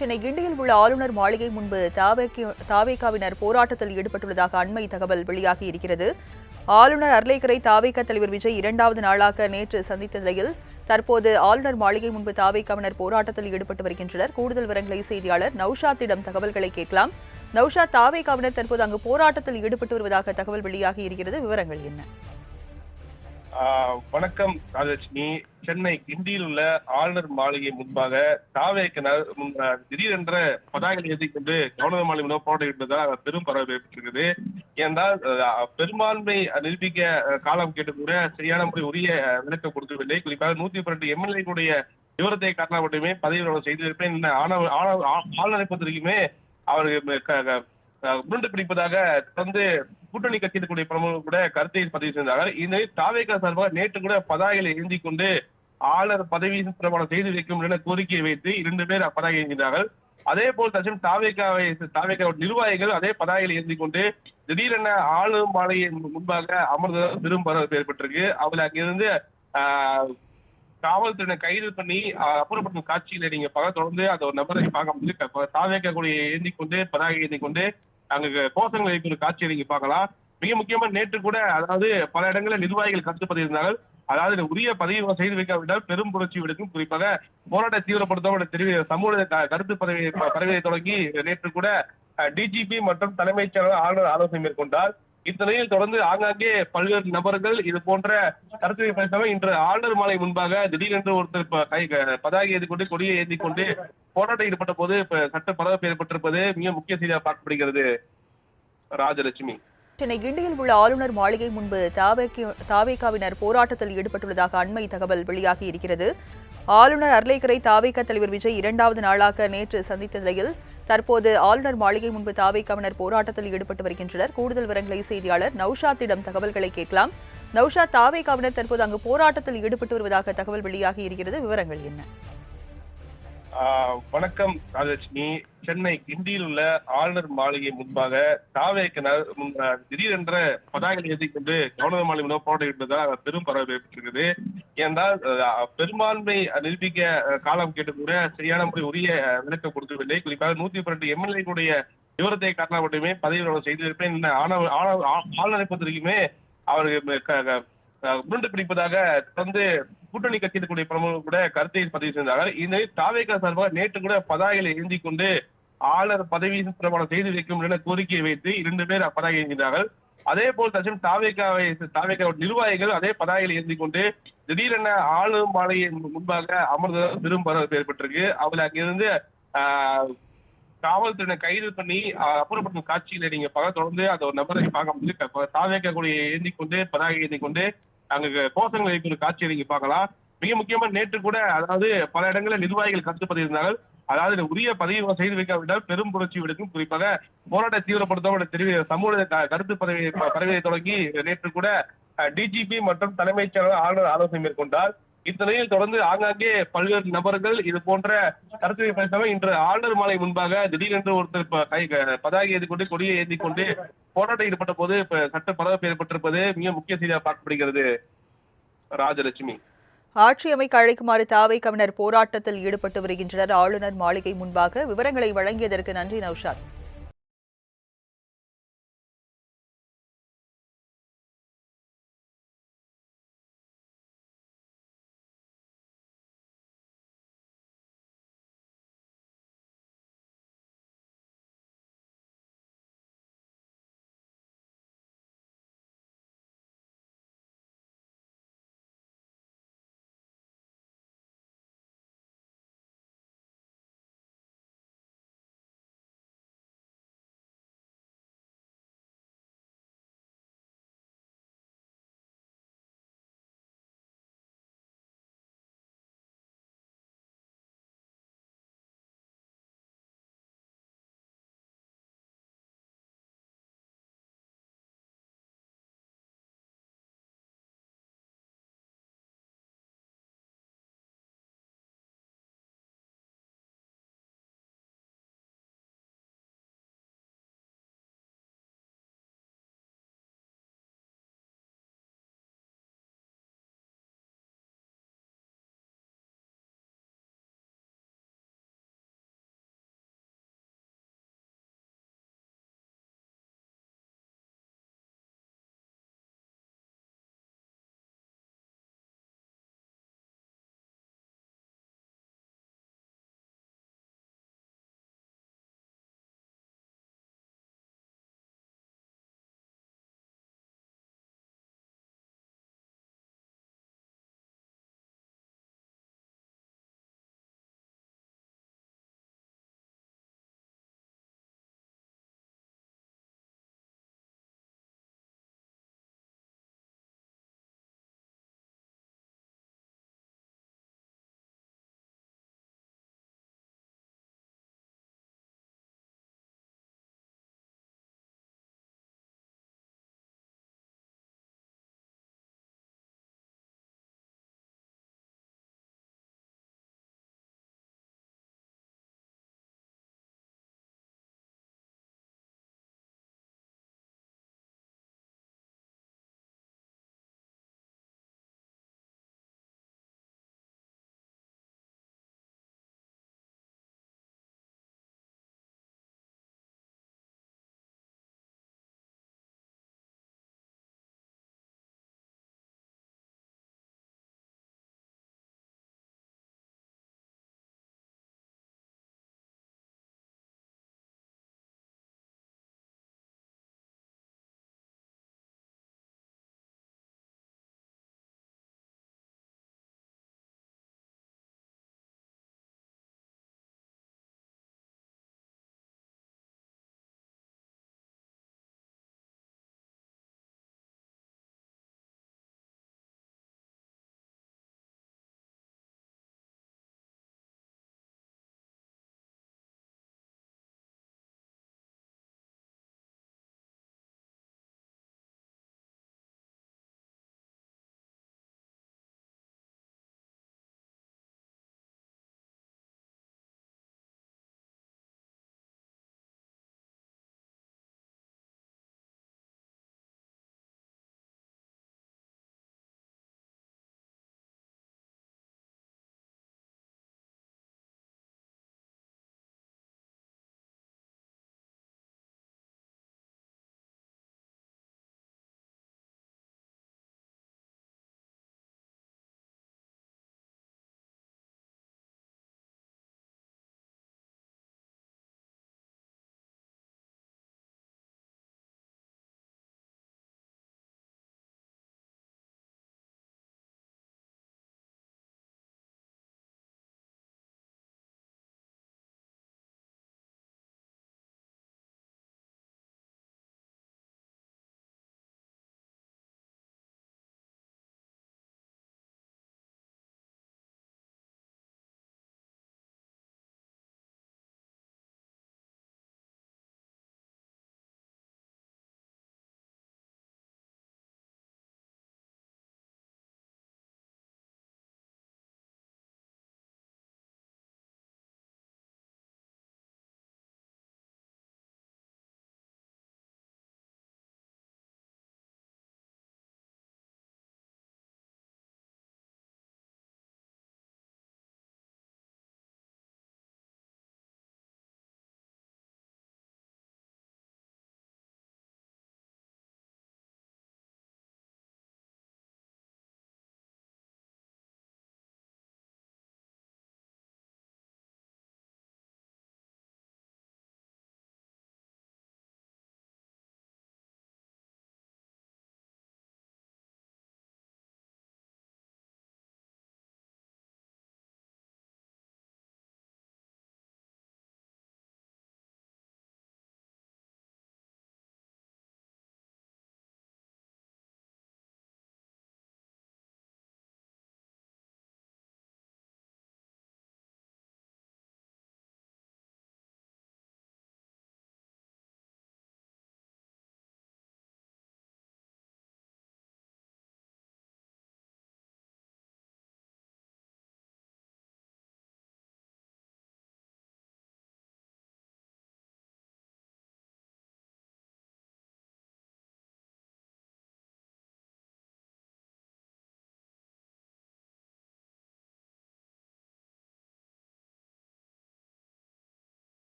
சென்னை கிண்டியில் உள்ள ஆளுநர் மாளிகை முன்பு தாவேகாவினர் போராட்டத்தில் ஈடுபட்டுள்ளதாக அண்மை தகவல் வெளியாகி இருக்கிறது. ஆளுநர் அர்லேக்கரை தாவேகா தலைவர் விஜய் இரண்டாவது நாளாக நேற்று சந்தித்த நிலையில் தற்போது ஆளுநர் மாளிகை முன்பு தாவேகாவினர் போராட்டத்தில் ஈடுபட்டு வருகின்றனர். கூடுதல் விவரங்களை செய்தியாளர் நௌஷாத்திடம் தகவல்களை கேட்கலாம். நௌஷாத், தாவேகாவினர் தற்போது அங்கு போராட்டத்தில் ஈடுபட்டு வருவதாக தகவல் வெளியாகி இருக்கிறது. விவரங்கள் என்ன? வணக்கம் ராஜலட்சுமி. சென்னை கிண்டியில் உள்ள ஆளுநர் மாளிகை முன்பாக தாவேக்கினர் திடீரென்ற பதாகை ஏற்றி கொண்டு கவர்னர் மாளிகை முன்பாக போராட்டத்தில் பெரும் பரவல் ஏற்பட்டிருக்கிறது. ஏனென்றால் பெரும்பான்மை நிரூபிக்க காலம் கேட்டு கூட சரியான முறை உரிய விளக்கம் கொடுக்கவில்லை. குறிப்பாக 112 எம்எல்ஏக்களுடைய விவரத்தை காரணம் மட்டுமே பதவி செய்திருப்பேன். ஆளுநரை பொறுத்த வரைக்குமே அவருக்கு முரண்டு பிடிப்பதாக தொடர்ந்து கூட்டணி கட்சியினுடைய பிரமுகர்கள் கூட கருத்தை பதிவு செய்தார்கள். இந்த தாவேகா சார்பாக நேற்று கூட பதாகைகளை ஏந்தி கொண்டு ஆளுநர் பதவி பிரமாணம் செய்து வைக்கும் என கோரிக்கையை வைத்து 2 பேர் பதாகை ஏந்தினார்கள். அதே போல் தற்சமயம் தாவேகா நிர்வாகிகள் அதே பதாகைகளை ஏந்தி கொண்டு திடீரென ஆளுநர் மாளிகை முன்பாக அமர்ந்த பெரும் பரவல் ஏற்பட்டிருக்கு. அவர்கள் அங்கிருந்து காவல்துறையினை கைது பண்ணி அப்புறப்பட்ட காட்சியில நீங்க தொடர்ந்து அந்த ஒரு நபரை பார்க்க முடியுது. தாவேகா கூட ஏந்தி கொண்டு பதாகை ஏந்தி கொண்டு அங்க கோஷங்களை வைக்கிற காட்சியை நீங்க பார்க்கலாம். மிக முக்கியமா நேற்று கூட அதாவது பல இடங்களில் நிர்வாகிகள் கருத்துப்பதியிருந்தார்கள். அதாவது உரிய பதிவு செய்து வைக்காவிட்டால் பெரும் புரட்சி விடுக்கும். குறிப்பாக போராட்ட தீவிரப்படுத்த சமூக கருத்து பரவியை தொடங்கி நேற்று கூட டிஜிபி மற்றும் தலைமைச் செயலாளர் ஆளுநர் ஆலோசனை மேற்கொண்டார். இத்தனையில் தொடர்ந்து ஆங்காங்கே பல்வேறு நபர்கள் இது போன்ற கருத்து பேசாம இன்று ஆளுநர் மாலை முன்பாக திடீரென்று ஒருத்தர் பதாகை ஏந்தி கொண்டு கொடியை ஏந்தி கொண்டு போராட்டம் ஈடுபட்ட போது சட்ட பரபரப்பு ஏற்பட்டிருப்பது மிக முக்கிய செய்தியாக பார்க்கப்படுகிறது. ராஜலட்சுமி, சென்னை கிண்டியில் உள்ள ஆளுநர் மாளிகை முன்பு தாவேகாவினர் போராட்டத்தில் ஈடுபட்டுள்ளதாக அண்மை தகவல் வெளியாகி இருக்கிறது. ஆளுநர் அர்லேக்கரை தாவேகா தலைவர் விஜய் இரண்டாவது நாளாக நேற்று சந்தித்த நிலையில் தற்போது ஆளுநர் மாளிகை முன்பு தாவேகாவினர் போராட்டத்தில் ஈடுபட்டு வருகின்றனர். கூடுதல் விவரங்களை செய்தியாளர் நௌஷாத்திடம் தகவல்களை கேட்கலாம். நௌஷாத், தாவேகாவினர் தற்போது அங்கு போராட்டத்தில் ஈடுபட்டு வருவதாக தகவல் வெளியாகி இருக்கிறது. விவரங்கள் என்ன? வணக்கம் ராஜலட்சுமி. சென்னை கிண்டியில் உள்ள ஆளுநர் மாளிகை முன்பாக தாவேக்கினர் திடீரென்ற பதாகை ஏற்றி கொண்டு கவர்னர் மாளிகை முன்பாக போராட்டம் பெரும் பரவல் ஏற்பட்டிருக்கிறது. ஏனென்றால் பெரும்பான்மை நிரூபிக்க காலம் கேட்டு கூட சரியான முறை உரிய விளக்கம் கொடுக்கவில்லை. குறிப்பாக 112 எம்எல்ஏக்களுடைய விவரத்தை காரணம் மட்டுமே பதவி செய்திருப்பேன். ஆளுநரை பொறுத்த வரைக்குமே அவருக்கு முரண்டு பிடிப்பதாக தொடர்ந்து கூட்டணி கட்சியினுடைய பிரமுகர்கள் கூட கருத்தை பதிவு செய்தார்கள். இந்த தாவேகா சார்பாக நேற்று கூட பதாகைகளை ஏந்தி கொண்டு ஆளுநர் பதவி பிரமாணம் செய்து வைக்கும் என கோரிக்கையை வைத்து 2 பேர் பதாகை ஏந்தினார்கள். அதே போல் தற்சமயம் தாவேகா நிர்வாகிகள் அதே பதாகைகளை ஏந்தி கொண்டு திடீரென ஆளுநர் மாளிகை முன்பாக அமர்ந்த பெரும் பரவல் ஏற்பட்டிருக்கு. அவர்கள் அங்கிருந்து காவல்துறையினை கைது பண்ணி அப்புறப்பட்ட காட்சியில நீங்க தொடர்ந்து அந்த ஒரு நபரை பார்க்க முடியுது. தாவேகா கூட ஏந்தி கொண்டு பதாகை ஏந்தி கொண்டு அங்க கோஷங்களை வைக்கிற காட்சியை நீங்க பார்க்கலாம். மிக முக்கியமா நேற்று கூட அதாவது பல இடங்களில் நிர்வாகிகள் கருத்துப்பதியிருந்தார்கள். அதாவது உரிய பதிவு செய்து வைக்காவிட்டால் பெரும் புரட்சி விடுக்கும். குறிப்பாக போராட்ட தீவிரப்படுத்த சமூக கருத்து பரவியை தொடங்கி நேற்று கூட டிஜிபி மற்றும் தலைமைச் செயலாளர் ஆளுநர் ஆலோசனை மேற்கொண்டார். இத்தனையில் தொடர்ந்து ஆங்காங்கே பல்வேறு நபர்கள் இது போன்ற கருத்து பேசாம இன்று ஆளுநர் மாலை முன்பாக திடீரென்று ஒருத்தர் பதாகை ஏந்தி கொண்டு கொடியை ஏந்தி கொண்டு போராட்டம் ஈடுபட்ட போது சட்ட பரபரப்பு ஏற்பட்டிருப்பது மிக முக்கிய செய்தியாக பார்க்கப்படுகிறது. ராஜலட்சுமி, ஆட்சி அமைக்க அழைக்குமாறு தாவேகாவினர் போராட்டத்தில் ஈடுபட்டு வருகின்றனர். ஆளுநர் மாளிகை முன்பாக விவரங்களை வழங்கியதற்கு நன்றி நௌஷாத்.